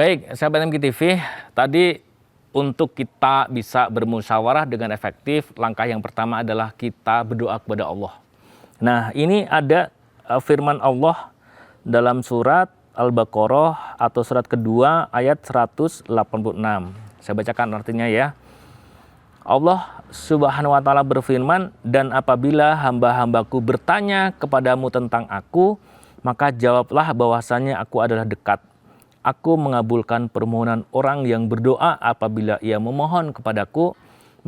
Baik, sahabat MKTV, tadi untuk kita bisa bermusyawarah dengan efektif, langkah yang pertama adalah kita berdoa kepada Allah. Nah, ini ada firman Allah dalam surat Al-Baqarah atau surat kedua ayat 186. Saya bacakan artinya ya. Allah Subhanahu wa taala berfirman, "Dan apabila hamba-hambaku bertanya kepadamu tentang aku, maka jawablah bahwasanya aku adalah dekat. Aku mengabulkan permohonan orang yang berdoa apabila ia memohon kepadaku,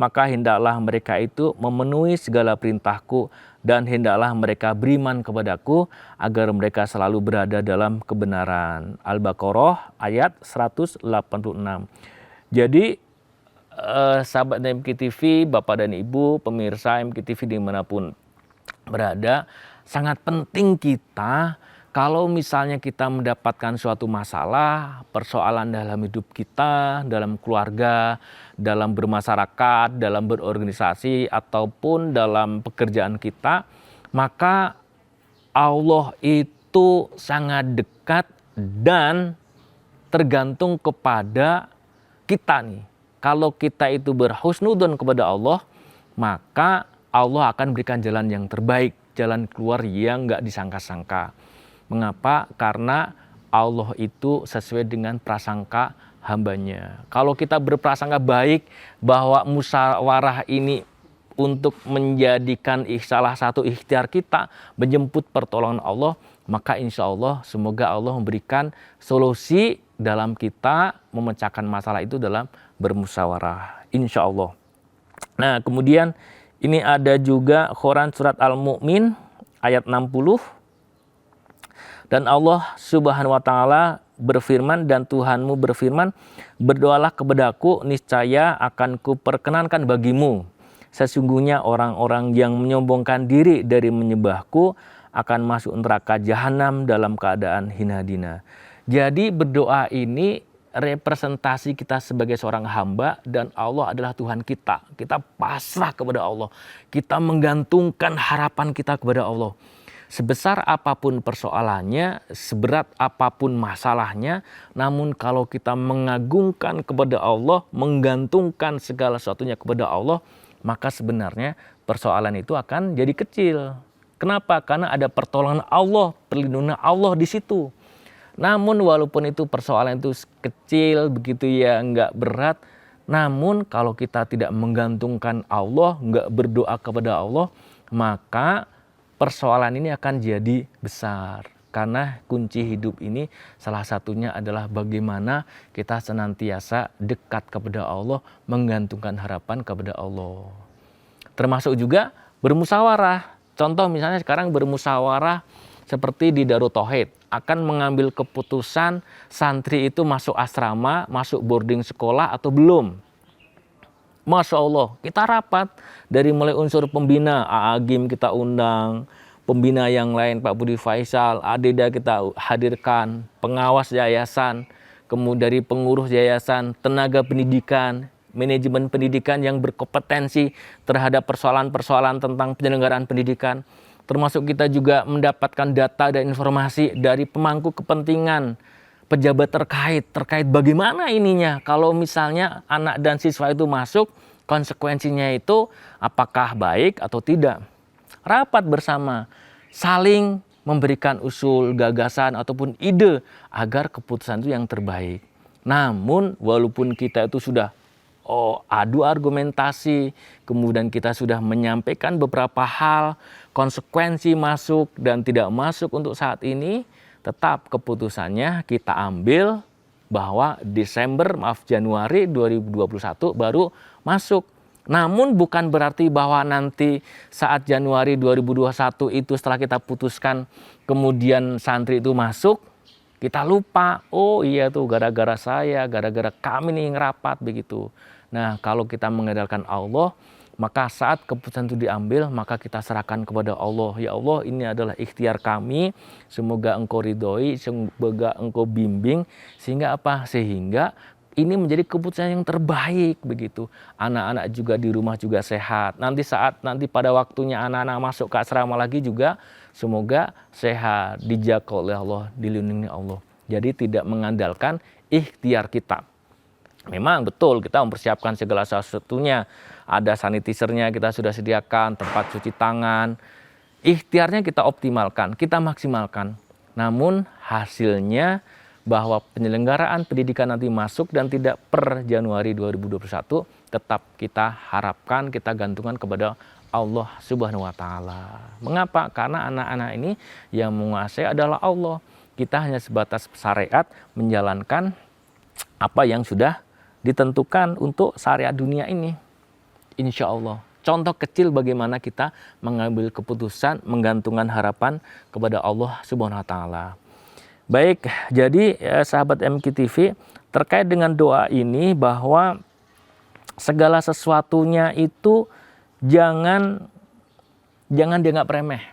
maka hendaklah mereka itu memenuhi segala perintahku dan hendaklah mereka beriman kepadaku agar mereka selalu berada dalam kebenaran." Al-Baqarah ayat 186. Jadi sahabat MKTV, Bapak dan Ibu, pemirsa MKTV dimanapun berada, sangat penting kita kalau misalnya kita mendapatkan suatu masalah, persoalan dalam hidup kita, dalam keluarga, dalam bermasyarakat, dalam berorganisasi, ataupun dalam pekerjaan kita, maka Allah itu sangat dekat dan tergantung kepada kita nih. Kalau kita itu berhusnudzon kepada Allah, maka Allah akan berikan jalan yang terbaik, jalan keluar yang nggak disangka-sangka. Mengapa? Karena Allah itu sesuai dengan prasangka hambanya. Kalau kita berprasangka baik bahwa musyawarah ini untuk menjadikan salah satu ikhtiar kita menjemput pertolongan Allah, maka insya Allah semoga Allah memberikan solusi dalam kita memecahkan masalah itu dalam bermusyawarah, insya Allah. Nah, kemudian ini ada juga Quran surat Al-Mu'min ayat 60. Dan Allah Subhanahu wa taala berfirman, "Dan Tuhanmu berfirman, berdoalah kepadaku, niscaya akan kuperkenankan bagimu. Sesungguhnya orang-orang yang menyombongkan diri dari menyembahku akan masuk neraka jahanam dalam keadaan hina dina." Jadi berdoa ini representasi kita sebagai seorang hamba dan Allah adalah Tuhan kita. Kita pasrah kepada Allah. Kita menggantungkan harapan kita kepada Allah. Sebesar apapun persoalannya, seberat apapun masalahnya, namun kalau kita mengagungkan kepada Allah, menggantungkan segala sesuatunya kepada Allah, maka sebenarnya persoalan itu akan jadi kecil. Kenapa? Karena ada pertolongan Allah, perlindungan Allah di situ. Namun walaupun itu persoalan itu kecil, begitu ya, nggak berat, namun kalau kita tidak menggantungkan Allah, nggak berdoa kepada Allah, maka persoalan ini akan jadi besar. Karena kunci hidup ini salah satunya adalah bagaimana kita senantiasa dekat kepada Allah, menggantungkan harapan kepada Allah. Termasuk juga bermusyawarah. Contoh misalnya sekarang bermusyawarah seperti di Darut Tauhid, akan mengambil keputusan santri itu masuk asrama, masuk boarding sekolah atau belum. Masya Allah, kita rapat dari mulai unsur pembina, Agim kita undang, pembina yang lain Pak Budi Faisal, Adeda kita hadirkan, pengawas yayasan, kemudian dari pengurus yayasan, tenaga pendidikan, manajemen pendidikan yang berkompetensi terhadap persoalan-persoalan tentang penyelenggaraan pendidikan. Termasuk kita juga mendapatkan data dan informasi dari pemangku kepentingan, pejabat terkait bagaimana ininya. Kalau misalnya anak dan siswa itu masuk, konsekuensinya itu apakah baik atau tidak. Rapat bersama, saling memberikan usul, gagasan ataupun ide agar keputusan itu yang terbaik. Namun walaupun kita itu sudah adu argumentasi, kemudian kita sudah menyampaikan beberapa hal, konsekuensi masuk dan tidak masuk untuk saat ini, tetap keputusannya kita ambil bahwa Januari 2021 baru masuk. Namun bukan berarti bahwa nanti saat Januari 2021 itu setelah kita putuskan kemudian santri itu masuk, kita lupa, oh iya tuh gara-gara saya, gara-gara kami nih ngerapat begitu. Nah, kalau kita mengandalkan Allah, maka saat keputusan itu diambil, maka kita serahkan kepada Allah. Ya Allah, ini adalah ikhtiar kami, semoga Engkau ridhoi, semoga Engkau bimbing, sehingga apa? Sehingga ini menjadi keputusan yang terbaik begitu. Anak-anak juga di rumah juga sehat. Nanti pada waktunya anak-anak masuk ke asrama lagi juga, semoga sehat, dijaga oleh Allah, dilindungi Allah. Jadi tidak mengandalkan ikhtiar kita. Memang betul kita mempersiapkan segala sesuatunya. Ada sanitisernya kita sudah sediakan, tempat cuci tangan. Ikhtiarnya kita optimalkan, kita maksimalkan. Namun hasilnya bahwa penyelenggaraan pendidikan nanti masuk dan tidak per Januari 2021, tetap kita harapkan, kita gantungkan kepada Allah Subhanahu wa Ta'ala. Mengapa? Karena anak-anak ini yang menguasai adalah Allah. Kita hanya sebatas syariat menjalankan apa yang sudah ditentukan untuk syariat dunia ini. Insya Allah. Contoh kecil bagaimana kita mengambil keputusan, menggantungkan harapan kepada Allah Subhanahu wa Ta'ala. Baik, jadi sahabat MQTV, terkait dengan doa ini bahwa segala sesuatunya itu jangan dianggap remeh.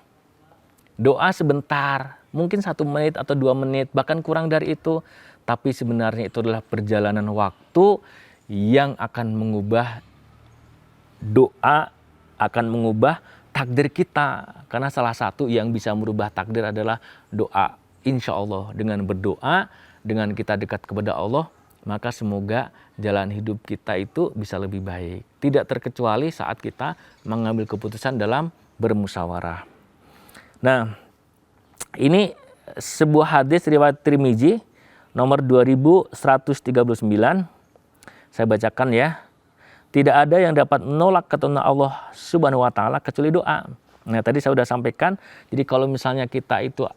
Doa sebentar, mungkin 1 menit atau 2 menit, bahkan kurang dari itu. Tapi sebenarnya itu adalah perjalanan waktu yang akan mengubah doa, akan mengubah takdir kita. Karena salah satu yang bisa merubah takdir adalah doa. Insya Allah dengan berdoa, dengan kita dekat kepada Allah, maka semoga jalan hidup kita itu bisa lebih baik. Tidak terkecuali saat kita mengambil keputusan dalam bermusyawarah. Nah, ini sebuah hadis riwayat Tirmizi nomor 2139. Saya bacakan ya. Tidak ada yang dapat menolak ketentuan Allah Subhanahu wa Ta'ala kecuali doa. Nah, tadi saya sudah sampaikan, jadi kalau misalnya kita itu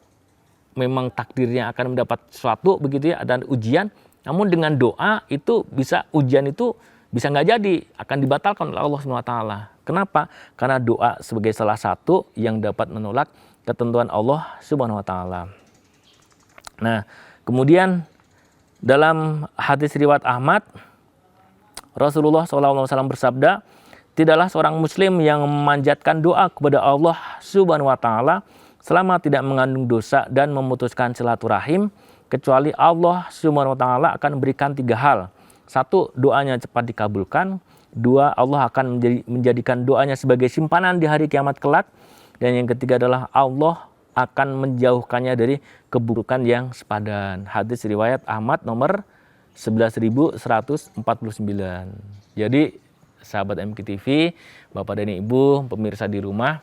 memang takdirnya akan mendapat sesuatu begitu ya, dan ujian, namun dengan doa itu bisa ujian itu bisa nggak jadi, akan dibatalkan oleh Allah Subhanahu wa Ta'ala. Kenapa? Karena doa sebagai salah satu yang dapat menolak ketentuan Allah Subhanahu wa Ta'ala. Nah, kemudian dalam hadis riwayat Ahmad, Rasulullah SAW bersabda, tidaklah seorang muslim yang memanjatkan doa kepada Allah Subhanahu wa Ta'ala selama tidak mengandung dosa dan memutuskan silaturahim, kecuali Allah Subhanahu wa Ta'ala akan memberikan 3 hal. 1, doanya cepat dikabulkan. 2, Allah akan menjadikan doanya sebagai simpanan di hari kiamat kelak. Dan yang ketiga adalah Allah akan menjauhkannya dari keburukan yang sepadan. Hadis riwayat Ahmad nomor 11.149. Jadi sahabat MQTV, Bapak dan Ibu, pemirsa di rumah,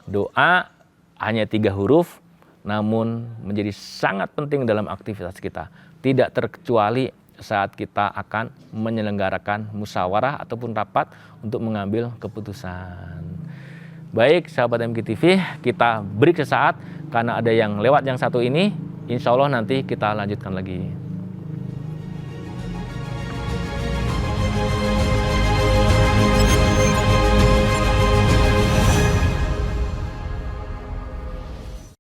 doa hanya 3 huruf, namun menjadi sangat penting dalam aktivitas kita. Tidak terkecuali saat kita akan menyelenggarakan musyawarah ataupun rapat untuk mengambil keputusan. Baik sahabat MQTV, kita break sesaat karena ada yang lewat yang satu ini. Insya Allah nanti kita lanjutkan lagi.